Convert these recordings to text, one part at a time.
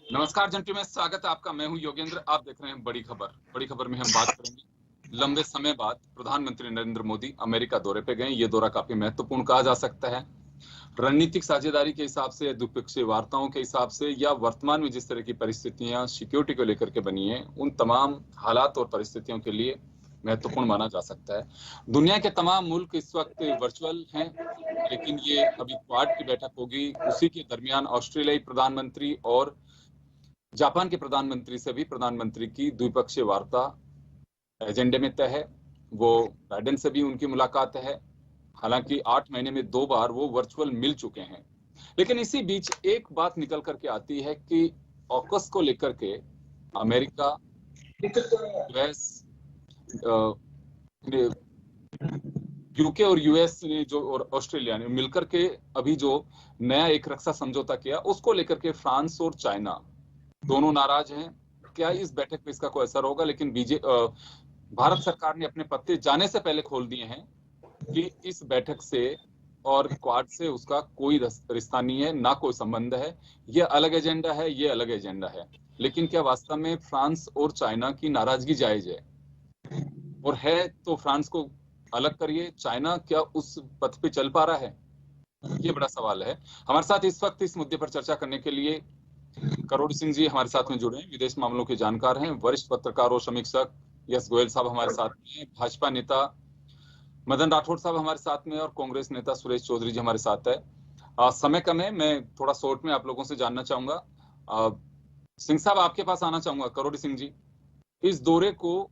नमस्कार जंटी में स्वागत है आपका। मैं हूं योगेंद्र। आप देख रहे हैं बड़ी खबर। बड़ी खबर में हम बात करेंगे लंबे समय बाद प्रधानमंत्री नरेंद्र मोदी अमेरिका दौरे पे गए। ये दौरा काफी महत्वपूर्ण कहा जा सकता है। रणनीतिक साझेदारी के हिसाब से, द्विपक्षीय वार्ताओं के हिसाब से, या वर्तमान में जिस तरह की परिस्थितियां सिक्योरिटी को लेकर के बनी है, उन तमाम हालात और परिस्थितियों के लिए महत्वपूर्ण माना जा सकता है। दुनिया के तमाम मुल्क इस वक्त वर्चुअल हैं, लेकिन ये अभी क्वाड की बैठक होगी। उसी के दरमियान ऑस्ट्रेलियाई प्रधानमंत्री और जापान के प्रधानमंत्री से भी प्रधानमंत्री की द्विपक्षीय वार्ता एजेंडे में तय है। वो बाइडेन से भी उनकी मुलाकात है। हालांकि 8 महीने में 2 बार वो वर्चुअल मिल चुके हैं। लेकिन इसी बीच एक बात निकल करके आती है कि ऑकस को लेकर के अमेरिका, यूएस, यूके और यूएस ने जो और ऑस्ट्रेलिया ने मिलकर के अभी जो नया एक रक्षा समझौता किया, उसको लेकर के फ्रांस और चाइना दोनों नाराज हैं। क्या इस बैठक पे इसका कोई असर होगा? लेकिन भारत सरकार ने अपने पत्ते जाने से पहले खोल दिए हैं कि इस बैठक से और क्वाड से उसका कोई रिश्ता नहीं है, ना कोई संबंध है। ये अलग एजेंडा है, ये अलग एजेंडा है। लेकिन क्या वास्तव में फ्रांस और चाइना की नाराजगी जायज है? और है तो फ्रांस को अलग करिए। चाइना क्या उस पथ पे चल पा रहा है? ये बड़ा सवाल है। हमारे साथ इस वक्त इस मुद्दे पर चर्चा करने के लिए करोड़ सिंह जी हमारे साथ में जुड़े हैं। विदेश मामलों के जानकार हैं। वरिष्ठ पत्रकार और समीक्षक यस गोयल साहब हमारे साथ में, भाजपा नेता मदन राठौड़ साहब हमारे साथ में, और कांग्रेस नेता सुरेश चौधरी जी हमारे साथ है। समय कम है, मैं थोड़ा शॉर्ट में आप लोगों से जानना चाहूंगा। सिंह साहब, आपके पास आना चाहूंगा। करोड़ सिंह जी, इस दौरे को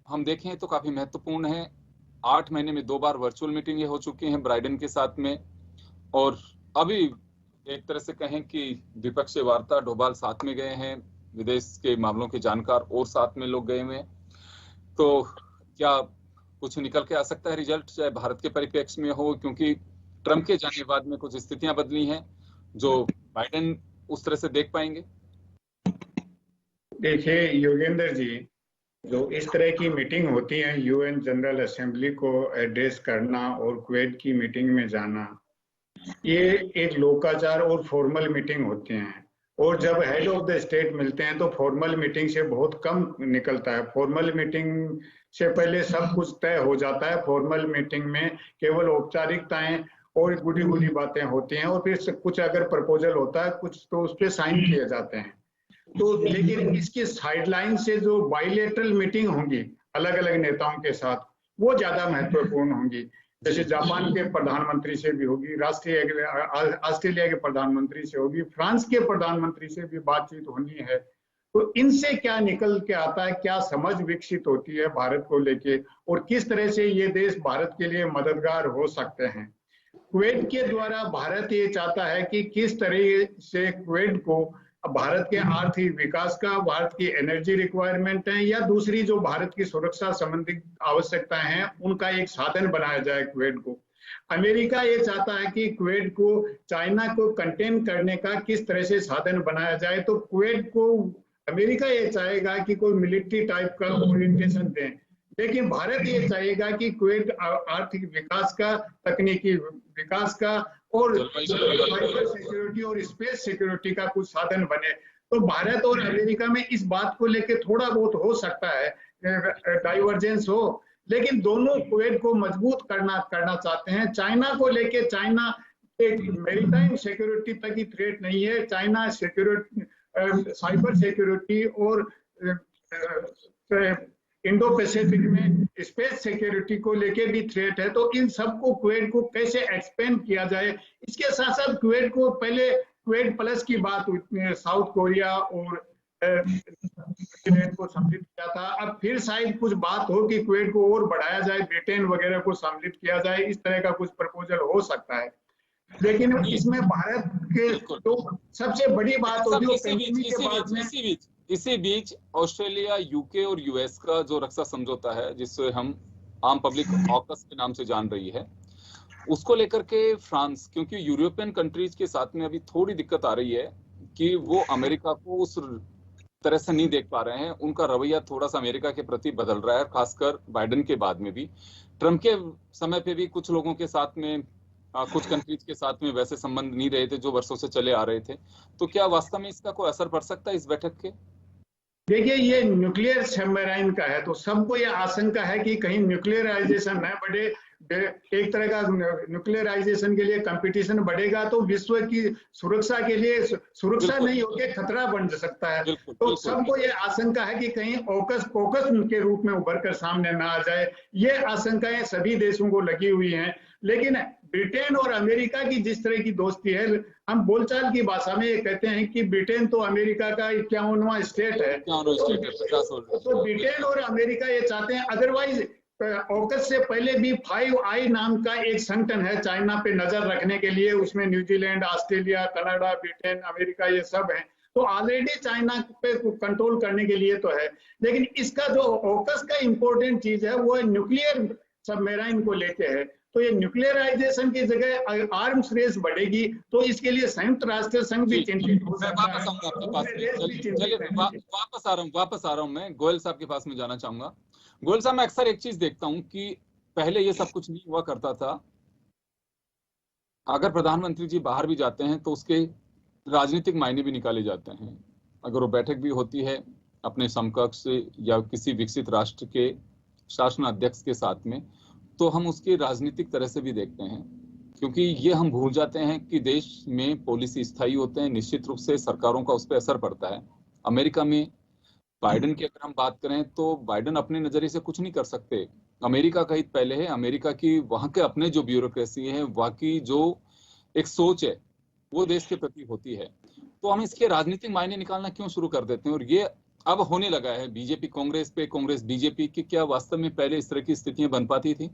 हम देखें तो काफी महत्वपूर्ण है। 8 महीने में 2 बार वर्चुअल मीटिंगें हो चुकी हैं बाइडेन के साथ में, और अभी एक तरह से कहें कि द्विपक्षीय वार्ता, डोभाल साथ में गए हैं, विदेश के मामलों के जानकार और साथ में लोग गए हुए हैं। तो क्या कुछ निकल के आ सकता है रिजल्ट, चाहे भारत के परिप्रेक्ष्य में हो? क्योंकि ट्रंप के जाने के बाद में कुछ स्थितियां बदली हैं जो बाइडेन उस तरह से देख पाएंगे। देखिए योगेंद्र जी, जो इस तरह की मीटिंग होती है, यूएन जनरल असेंबली को एड्रेस करना और कुवैत की मीटिंग में जाना, ये एक लोकाचार और फॉर्मल मीटिंग होते हैं। और जब हेड ऑफ द स्टेट मिलते हैं तो फॉर्मल मीटिंग से बहुत कम निकलता है। फॉर्मल मीटिंग से पहले सब कुछ तय हो जाता है। फॉर्मल मीटिंग में केवल औपचारिकताएं और गुडी गुडी बातें होती हैं, और फिर कुछ अगर प्रपोजल होता है कुछ तो उस पर साइन किए जाते हैं। तो लेकिन इसके साइडलाइन से जो बाइलेटरल मीटिंग होंगी अलग अलग नेताओं के साथ, वो ज्यादा महत्वपूर्ण होंगी। जैसे जापान के प्रधानमंत्री से भी होगी, ऑस्ट्रेलिया के प्रधानमंत्री से होगी, फ्रांस के प्रधानमंत्री से भी बातचीत होनी है। तो इनसे क्या निकल के आता है, क्या समझ विकसित होती है भारत को लेके, और किस तरह से ये देश भारत के लिए मददगार हो सकते हैं। कुवैत के द्वारा भारत ये चाहता है कि किस तरह से कुवैत को भारत के आर्थिक विकास का, भारत की एनर्जी रिक्वायरमेंट है या दूसरी जो भारत की सुरक्षा संबंधी आवश्यकताएं हैं, उनका एक साधन बनाया जाए कुवैत को। अमेरिका ये चाहता है कि कुवैत को चाइना को कंटेन करने का किस तरह से साधन बनाया जाए। तो कुवैत को अमेरिका ये चाहेगा कि कोई मिलिट्री टाइप का ओरिएंटेशन दें, लेकिन भारत ये चाहेगा कि कुवैत आर्थिक विकास का, तकनीकी विकास का और साइबर सिक्योरिटी और स्पेस सिक्योरिटी का कुछ साधन बने। तो भारत और अमेरिका में इस बात को लेकर थोड़ा बहुत हो सकता है डाइवर्जेंस हो, लेकिन दोनों कुवैत को मजबूत करना चाहते हैं। चाइना को लेके, चाइना एक मैरीटाइम सिक्योरिटी तक ही थ्रेट नहीं है, चाइना सिक्योरिटी, साइबर सिक्योरिटी और इंडो पैसिफिक में स्पेस सिक्योरिटी को लेके भी थ्रेट है। तो इन सबको कुवैत को कैसे एक्सपेंड किया जाए। इसके साथ साथ कुवैत को पहले कुवैत प्लस की बात साउथ कोरिया और को सम्मिलित किया था, अब फिर शायद कुछ बात हो कि कुवैत को और बढ़ाया जाए, ब्रिटेन वगैरह को सम्मिलित किया जाए, इस तरह का कुछ प्रपोजल हो सकता है। लेकिन इसमें भारत के तो सबसे बड़ी बात होगी। इसी बीच ऑस्ट्रेलिया, यूके और यूएस का जो रक्षा समझौता है, जिससे हम आम पब्लिक ऑकस के नाम से जान रही है, उसको लेकर के फ्रांस, क्योंकि यूरोपियन कंट्रीज के साथ में अभी थोड़ी दिक्कत आ रही है कि वो अमेरिका को उस तरह से नहीं देख पा रहे हैं। उनका रवैया थोड़ा सा अमेरिका के प्रति बदल रहा है, खासकर बाइडेन के बाद में भी। ट्रंप के समय पे भी कुछ लोगों के साथ में कुछ कंट्रीज के साथ में वैसे संबंध नहीं रहे थे जो वर्षों से चले आ रहे थे। तो क्या वास्तव में इसका कोई असर पड़ सकता है इस बैठक के? देखिए, ये न्यूक्लियर सबमरीन का है, तो सबको ये आशंका है कि कहीं न्यूक्लियराइजेशन न बढ़े। एक तरह का न्यूक्लियराइजेशन के लिए कंपटीशन बढ़ेगा तो विश्व की सुरक्षा के लिए सुरक्षा नहीं होकर खतरा बन सकता है। तो सबको ये आशंका है कि कहीं ऑकस पोकस के रूप में उभर कर सामने ना आ जाए। ये आशंकाएं सभी देशों को लगी हुई हैं। लेकिन ब्रिटेन और अमेरिका की जिस तरह की दोस्ती है, हम बोलचाल की भाषा में ये कहते हैं कि ब्रिटेन तो अमेरिका का 51वां स्टेट है। तो ब्रिटेन और अमेरिका ये चाहते हैं। अदरवाइज ऑकस से पहले भी 5i नाम का एक संगठन है चाइना पे नजर रखने के लिए, उसमें New Zealand, Australia, Canada, Britain, America ये सब है। तो ऑलरेडी चाइना पे कंट्रोल करने के लिए तो है। लेकिन इसका जो ऑकस का इंपॉर्टेंट चीज है वो न्यूक्लियर सबमरीन को लेके है। तो ये न्यूक्लियराइजेशन की जगह आर्म्स रेस बढ़ेगी, तो इसके लिए संयुक्त राष्ट्र संघ भी चिंतित हो सकता है। वापस आ रहा हूं मैं गोयल साहब के पास में जाना चाहूंगा। गोयल साहब, मैं अक्सर एक चीज देखता हूं कि पहले ये सब कुछ नहीं हुआ करता था। अगर प्रधानमंत्री जी बाहर भी जाते हैं तो उसके राजनीतिक मायने भी निकाले जाते हैं। अगर वो बैठक भी होती है अपने समकक्ष या किसी विकसित राष्ट्र के शासनाध्यक्ष के साथ में, तो हम उसके राजनीतिक तरह से भी देखते हैं, क्योंकि ये हम भूल जाते हैं कि देश में पॉलिसी स्थायी होते हैं, निश्चित रूप से सरकारों का उस पर असर पड़ता है। अमेरिका में बाइडेन की अगर हम बात करें तो बाइडेन अपने नजरिए से कुछ नहीं कर सकते। अमेरिका का हित पहले है। अमेरिका की वहां के अपने जो ब्यूरोक्रेसी है, वहां की जो एक सोच है, वो देश के प्रति होती है। तो हम इसके राजनीतिक मायने निकालना क्यों शुरू कर देते हैं? और ये अब होने लगा है बीजेपी कांग्रेस पे, कांग्रेस बीजेपी की। क्या वास्तव में पहले इस तरह की स्थितियां बन पाती थी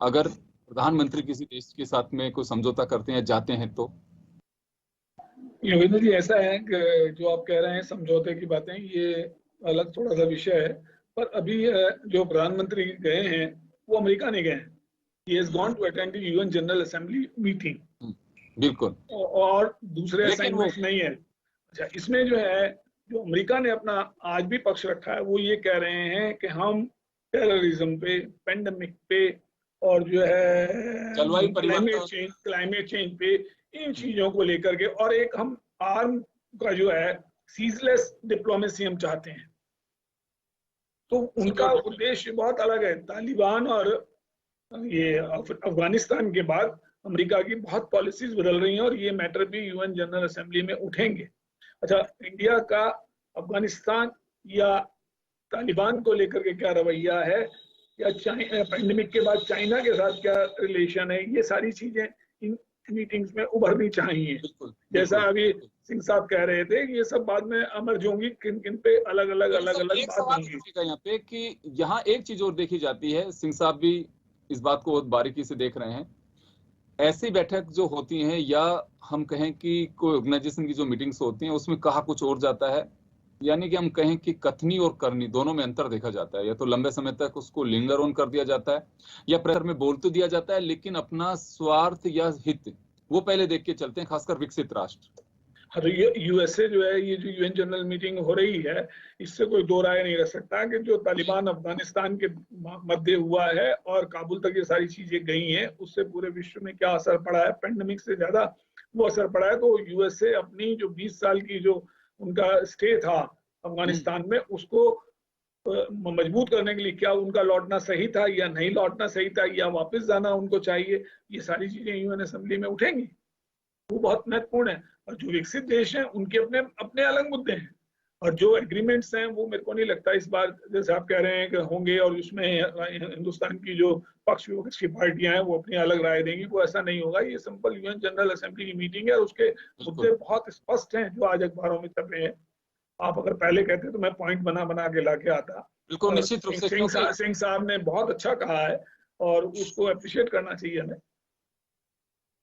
अगर प्रधानमंत्री किसी देश के साथ में कोई समझौता करते हैं, जाते हैं तो? योगेंद्र जी, ऐसा है कि जो आप कह रहे हैं समझौते की बातें, ये अलग थोड़ा सा विषय है। पर अभी जो प्रधानमंत्री गए हैं वो अमेरिका नहीं गए हैं। He has gone to attend the UN general assembly meeting. बिल्कुल। और दूसरे असाइनमेंट नहीं है। अच्छा, इसमें जो है, जो अमेरिका ने अपना आज भी पक्ष रखा है, वो ये कह रहे हैं कि हम टेररिज्म पे, पेंडेमिक पे और जो है क्लाइमेट चेंज पे, इन चीजों को लेकर के, और एक हम आर्म का जो है सीजलेस डिप्लोमेसी हम चाहते हैं। तो उनका उद्देश्य बहुत अलग है। तालिबान और ये अफगानिस्तान के बाद अमेरिका की बहुत पॉलिसीज बदल रही हैं और ये मैटर भी यूएन जनरल असेंबली में उठेंगे। अच्छा, इंडिया का अफगानिस्तान या तालिबान को लेकर के क्या रवैया है, या पैंडेमिक के बाद चाइना के साथ क्या रिलेशन है, ये सारी चीजें इन मीटिंग्स में उभरनी चाहिए। जैसा अभी सिंह साहब कह रहे थे कि ये सब बाद में अमर्ज होंगी, किन किन पे अलग अलग बात होंगी। यहाँ पे कि यहाँ एक चीज और देखी जाती है, सिंह साहब भी इस बात को बहुत बारीकी से देख रहे हैं। ऐसी बैठक जो होती हैं, या हम कहें कि कोई ऑर्गेनाइजेशन की जो मीटिंग्स होती हैं, उसमें कहा कुछ और जाता है, यानी कि हम कहें कि कथनी और करनी दोनों में अंतर देखा जाता है। या तो लंबे समय तक उसको लिंगर ऑन कर दिया जाता है, या प्रेशर में बोल तो दिया जाता है, लेकिन अपना स्वार्थ या हित वो पहले देख के चलते हैं, खासकर विकसित राष्ट्र। हाँ, तो यूएसए जो है, ये जो यूएन जनरल मीटिंग हो रही है, इससे कोई दो राय नहीं रह सकता कि जो तालिबान अफगानिस्तान के मध्य हुआ है और काबुल तक ये सारी चीजें गई हैं, उससे पूरे विश्व में क्या असर पड़ा है, पेंडेमिक से ज्यादा वो असर पड़ा है। तो यूएसए अपनी जो 20 साल की जो उनका स्टे था अफगानिस्तान में, उसको मजबूत करने के लिए क्या उनका लौटना सही था या नहीं लौटना सही था, या वापस जाना उनको चाहिए, ये सारी चीजें यूएन असेंबली में उठेंगी। वो बहुत महत्वपूर्ण है। और जो विकसित देश हैं उनके अपने अपने अलग मुद्दे हैं, और जो एग्रीमेंट्स हैं वो मेरे को नहीं लगता इस बार, जैसे आप कह रहे हैं कि होंगे, और उसमें हिंदुस्तान की जो पक्ष विपक्ष की पार्टियां हैं वो अपनी अलग राय देंगी, वो ऐसा नहीं होगा। ये सिंपल यूएन जनरल असेंबली की मीटिंग है और उसके मुद्दे बहुत स्पष्ट हैं जो आज अखबारों में छपे हैं। आप अगर पहले कहते तो मैं पॉइंट बना बना के लाके आता। बिल्कुल, निश्चित रूप से सिंह साहब ने बहुत अच्छा कहा है और उसको अप्रिशिएट करना चाहिए हमें।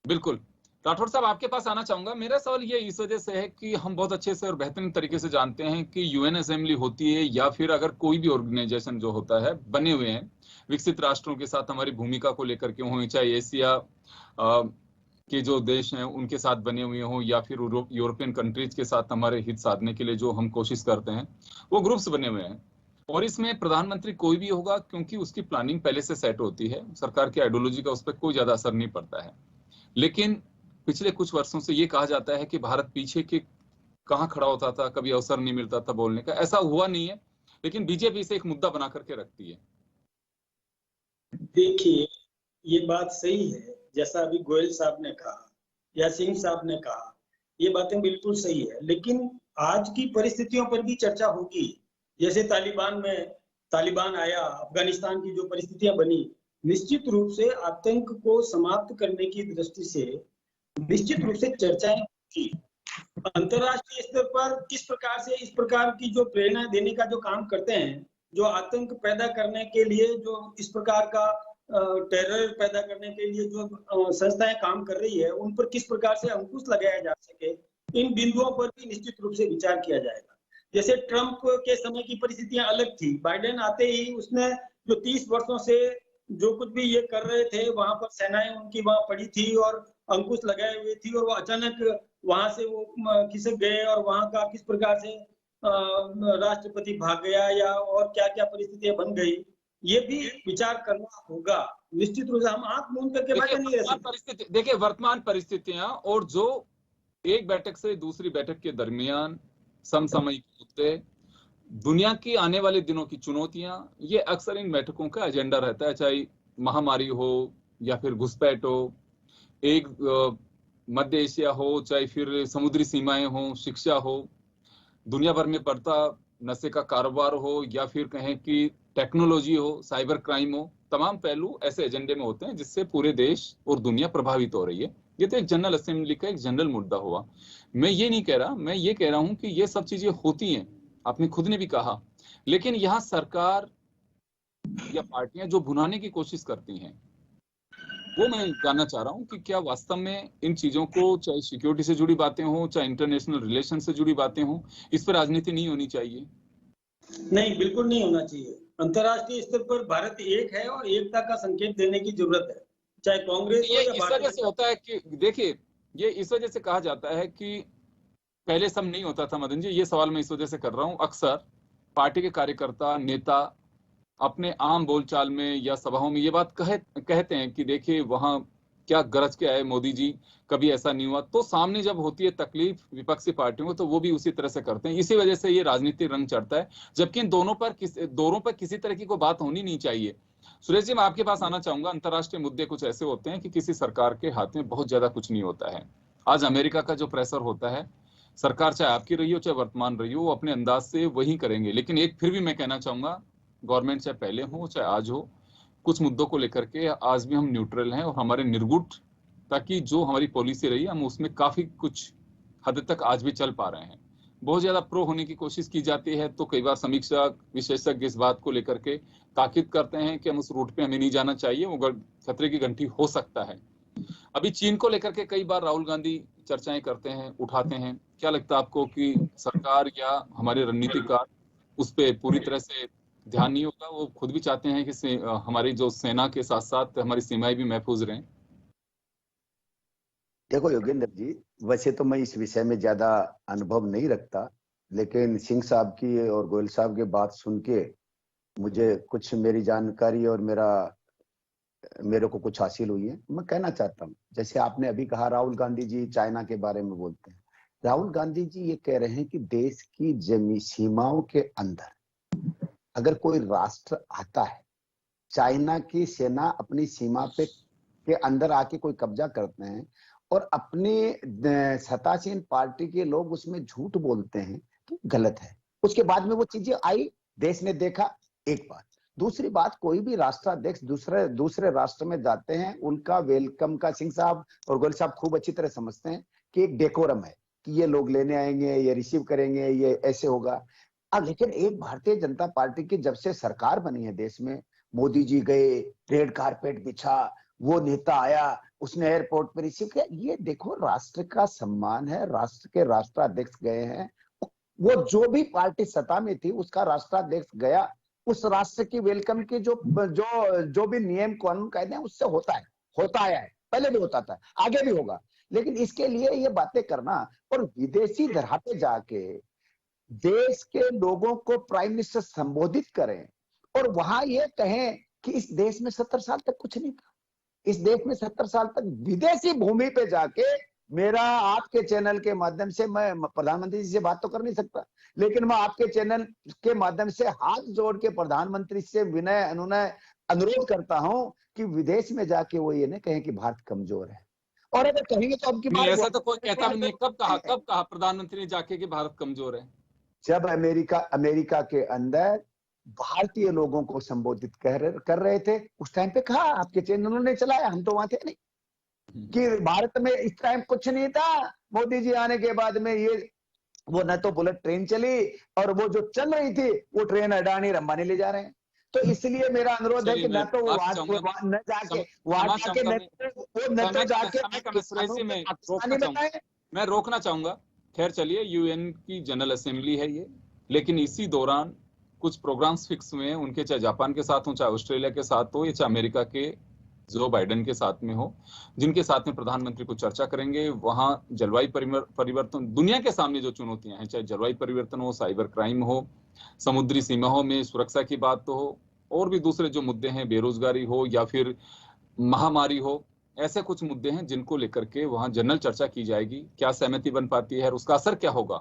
बिल्कुल। राठौर साहब, आपके पास आना चाहूंगा। मेरा सवाल ये इस वजह से है कि हम बहुत अच्छे से और बेहतरीन तरीके से जानते हैं कि यूएन असेंबली होती है, या फिर अगर कोई भी ऑर्गेनाइजेशन जो होता है, बने हुए हैं विकसित राष्ट्रों के साथ हमारी भूमिका को लेकर के हों, चाहे एशिया के जो देश हैं उनके साथ बने हुए हों, या फिर यूरोपियन कंट्रीज के साथ हमारे हित साधने के लिए जो हम कोशिश करते हैं, वो ग्रुप्स बने हुए हैं। और इसमें प्रधानमंत्री कोई भी होगा, क्योंकि उसकी प्लानिंग पहले से सेट होती है, सरकार की आइडियोलॉजी का उस पर कोई ज्यादा असर नहीं पड़ता है। लेकिन पिछले कुछ वर्षों से ये कहा जाता है कि भारत पीछे के कहाँ खड़ा होता था, कभी अवसर नहीं मिलता था बोलने का। ऐसा हुआ नहीं है, लेकिन बीजेपी इसे एक मुद्दा बना करके रखती है। देखिए, ये बात सही है, जैसा अभी गोयल साहब ने कहा या सिंह साहब ने कहा, ये बातें बिल्कुल सही है, लेकिन आज की परिस्थितियों पर भी चर्चा होगी। जैसे तालिबान आया, अफगानिस्तान की जो परिस्थितियां बनी, निश्चित रूप से आतंक को समाप्त करने की दृष्टि से निश्चित रूप से चर्चाएं की। अंतरराष्ट्रीय स्तर पर किस प्रकार से इस प्रकार की जो प्रेरणा देने का जो काम करते हैं, जो आतंक पैदा करने के लिए, जो इस प्रकार का टेरर पैदा करने के लिए जो संस्थाएं काम कर रही है, उन पर किस प्रकार से अंकुश लगाया जा सके, इन बिंदुओं पर भी निश्चित रूप से विचार किया जाएगा। जैसे ट्रंप के समय की परिस्थितियां अलग थी, बाइडेन आते ही उसने जो 30 वर्षों से जो कुछ भी ये कर रहे थे, वहां पर सेनाएं उनकी वहां पड़ी थी और अंकुश लगाए हुए थी, और वो अचानक वहां से वो खिसक गए और वहां का किस प्रकार से राष्ट्रपति भाग गया या और क्या क्या परिस्थितियां बन गई, ये भी विचार करना होगा। निश्चित रूप से हम आंख मूंद करके बैठे नहीं रह सकते। देखिए, वर्तमान परिस्थितियां और जो एक बैठक से दूसरी बैठक के दरमियान समसामयिक मुद्दे, दुनिया की आने वाले दिनों की चुनौतियां, ये अक्सर इन बैठकों का एजेंडा रहता है। चाहे महामारी हो या फिर घुसपैठ हो, एक मध्य एशिया हो, चाहे फिर समुद्री सीमाएं हो, शिक्षा हो, दुनिया भर में बढ़ता नशे का कारोबार हो, या फिर कहें कि टेक्नोलॉजी हो, साइबर क्राइम हो, तमाम पहलू ऐसे एजेंडे में होते हैं जिससे पूरे देश और दुनिया प्रभावित हो रही है। ये तो एक जनरल असेंबली का एक जनरल मुद्दा हुआ। मैं ये नहीं कह रहा, मैं ये कह रहा हूं कि ये सब चीजें होती हैं, आपने खुद ने भी कहा, लेकिन यहाँ सरकार या पार्टियां जो भुनाने की कोशिश करती हैं, वो मैं जानना चाह रहा हूं कि क्या वास्तव में इन चीजों को, चाहे सिक्योरिटी से जुड़ी बातें हो, चाहे इंटरनेशनल रिलेशन से जुड़ी बातें हो, इस पर राजनीति नहीं होनी चाहिए? नहीं, बिल्कुल नहीं होना चाहिए। अंतर्राष्ट्रीय स्तर पर भारत एक है और एकता का संकेत देने की जरूरत है, चाहे कांग्रेस हो या इस वजह से होता है कि देखिए, ये इस वजह से कहा जाता है कि पहले सब नहीं होता था। मदन जी, ये सवाल मैं इस वजह से कर रहा हूं, अक्सर पार्टी के कार्यकर्ता, नेता अपने आम बोलचाल में या सभाओं में ये बात कहते हैं कि देखिए वहां क्या गरज के आए मोदी जी, कभी ऐसा नहीं हुआ। तो सामने जब होती है तकलीफ विपक्षी पार्टियों को, तो वो भी उसी तरह से करते हैं। इसी वजह से ये राजनीतिक रंग चढ़ता है, जबकि इन दोनों पर किसी तरह की कोई बात होनी नहीं चाहिए। सुरेश जी, मैं आपके पास आना चाहूंगा। अंतर्राष्ट्रीय मुद्दे कुछ ऐसे होते हैं कि किसी सरकार के हाथ में बहुत ज्यादा कुछ नहीं होता है। आज अमेरिका का जो प्रेशर होता है, सरकार चाहे आपकी रही हो चाहे वर्तमान रही हो, वो अपने अंदाज से वही करेंगे। लेकिन एक फिर भी मैं कहना चाहूंगा, गवर्नमेंट चाहे पहले हो चाहे आज हो, कुछ मुद्दों को लेकर के आज भी हम न्यूट्रल हैं और हमारे निर्गुट, ताकि जो हमारी पॉलिसी रही हम उसमें काफी कुछ हद तक आज भी चल पा रहे हैं। बहुत ज्यादा प्रो होने की कोशिश की जाती है तो कई बार समीक्षक विशेषज्ञ इस बात को लेकर के ताकीद करते हैं कि हम उस रूट पे हमें नहीं जाना चाहिए, वो खतरे की घंटी हो सकता है। अभी चीन को लेकर के कई बार राहुल गांधी चर्चाएं करते हैं, उठाते हैं। क्या लगता है आपको कि सरकार या हमारे रणनीतिकार उस पर पूरी तरह से ध्यान नहीं होगा? वो खुद भी चाहते हैं कि हमारी जो सेना के साथ साथ हमारी सीमाएं भी महफूज रहें। देखो योगेंद्र जी, वैसे तो मैं इस विषय में ज्यादा अनुभव नहीं रखता, लेकिन सिंह साहब की और गोयल साहब की बात सुन के मुझे कुछ मेरी जानकारी और मेरे को कुछ हासिल हुई है। मैं कहना चाहता हूँ, जैसे आपने अभी कहा राहुल गांधी जी चाइना के बारे में बोलते हैं। राहुल गांधी जी ये कह रहे हैं कि देश की जमीनी सीमाओं के अंदर अगर कोई राष्ट्र आता है, चाइना की सेना अपनी सीमा पे के अंदर आके कोई कब्जा करते हैं और अपनी सत्तासीन पार्टी के लोग उसमें झूठ बोलते हैं, तो गलत है। उसके बाद में वो चीजें आई, देश ने देखा, एक बात। दूसरी बात, कोई भी राष्ट्राध्यक्ष दूसरे राष्ट्र में जाते हैं, उनका वेलकम का सिंह साहब और गोयल साहब खूब अच्छी तरह समझते हैं कि एक डेकोरम है कि ये लोग लेने आएंगे, ये रिसीव करेंगे, ये ऐसे होगा। अब लेकिन एक भारतीय जनता पार्टी की जब से सरकार बनी है देश में, मोदी जी गए, रेड कारपेट बिछा, वो नेता आया, उसने एयरपोर्ट पर रिसीव किया। ये देखो राष्ट्र का सम्मान है, राष्ट्र के राष्ट्राध्यक्ष गए हैं, वो जो भी पार्टी सत्ता में थी उसका राष्ट्राध्यक्ष गया, उस राष्ट्र की वेलकम की जो भी नियम कानून कायदे हैं उससे होता आया है, पहले भी होता था, आगे भी होगा। लेकिन इसके लिए ये बातें करना और विदेशी धरा पे जाके देश के लोगों को प्राइम मिनिस्टर संबोधित करें और वहां ये कहें कि इस देश में 70 साल तक कुछ नहीं था, इस देश में 70 साल तक विदेशी भूमि पे जाके मेरा आपके चैनल के माध्यम से, मैं प्रधानमंत्री जी से बात तो कर नहीं सकता, लेकिन मैं आपके चैनल के माध्यम से हाथ जोड़ के प्रधानमंत्री से विनय अनुनय अनुरोध करता हूं कि विदेश में जाके वो ये न कहें कि भारत कमजोर है। और अगर कहेंगे तो अब की बात, ऐसा तो कोई कहता भी नहीं। कब कहा प्रधानमंत्री ने जाके कि भारत कमजोर है? जब अमेरिका के अंदर भारतीय लोगों को संबोधित कर रहे थे, उस टाइम पे कहा, आपके चैनलों ने चलाया, हम तो वहां थे नहीं, कि भारत में इस टाइम कुछ नहीं था। मोदी जी आने के बाद में ये वो न तो बुलेट ट्रेन चली, और वो जो चल रही थी वो ट्रेन अडानी अंबानी ले जा रहे हैं। तो इसलिए मेरा अनुरोध है कि न तो वो न जाके मैं रोकना चाहूंगा। खैर चलिए, यूएन की जनरल असेंबली है ये, लेकिन इसी दौरान कुछ प्रोग्राम्स फिक्स हुए हैं उनके, चाहे जापान के साथ हो, चाहे ऑस्ट्रेलिया के साथ हो, या चाहे अमेरिका के जो बाइडेन के साथ में हो, जिनके साथ में प्रधानमंत्री को चर्चा करेंगे। वहां जलवायु परिवर्तन, दुनिया के सामने जो चुनौतियां हैं, चाहे जलवायु परिवर्तन हो, साइबर क्राइम हो, समुद्री सीमाओं में सुरक्षा की बात तो हो, और भी दूसरे जो मुद्दे हैं, बेरोजगारी हो या फिर महामारी हो, ऐसे कुछ मुद्दे हैं जिनको लेकर के वहां जनरल चर्चा की जाएगी। क्या सहमति बन पाती है और उसका असर क्या होगा,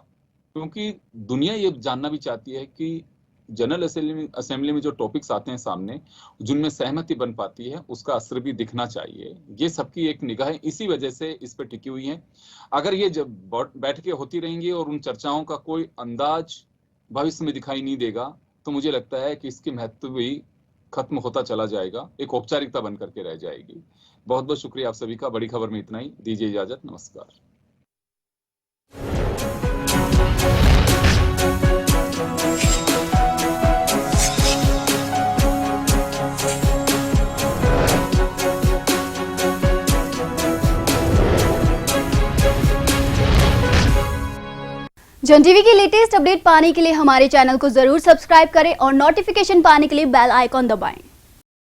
क्योंकि दुनिया ये जानना भी चाहती है कि जनरल असेंबली में जो टॉपिक्स आते हैं सामने, जिनमें सहमति बन पाती है, उसका असर भी दिखना चाहिए। ये सबकी एक निगाह इसी वजह से इस पर टिकी हुई है। अगर ये जब बैठकें होती रहेंगी और उन चर्चाओं का कोई अंदाज भविष्य में दिखाई नहीं देगा, तो मुझे लगता है कि इसकी महत्व भी खत्म होता चला जाएगा, एक औपचारिकता बन करके रह जाएगी। बहुत बहुत शुक्रिया आप सभी का। बड़ी खबर में इतना ही, दीजिए इजाजत, नमस्कार। जन टीवी की लेटेस्ट अपडेट पाने के लिए हमारे चैनल को जरूर सब्सक्राइब करें और नोटिफिकेशन पाने के लिए बेल आइकॉन दबाएं।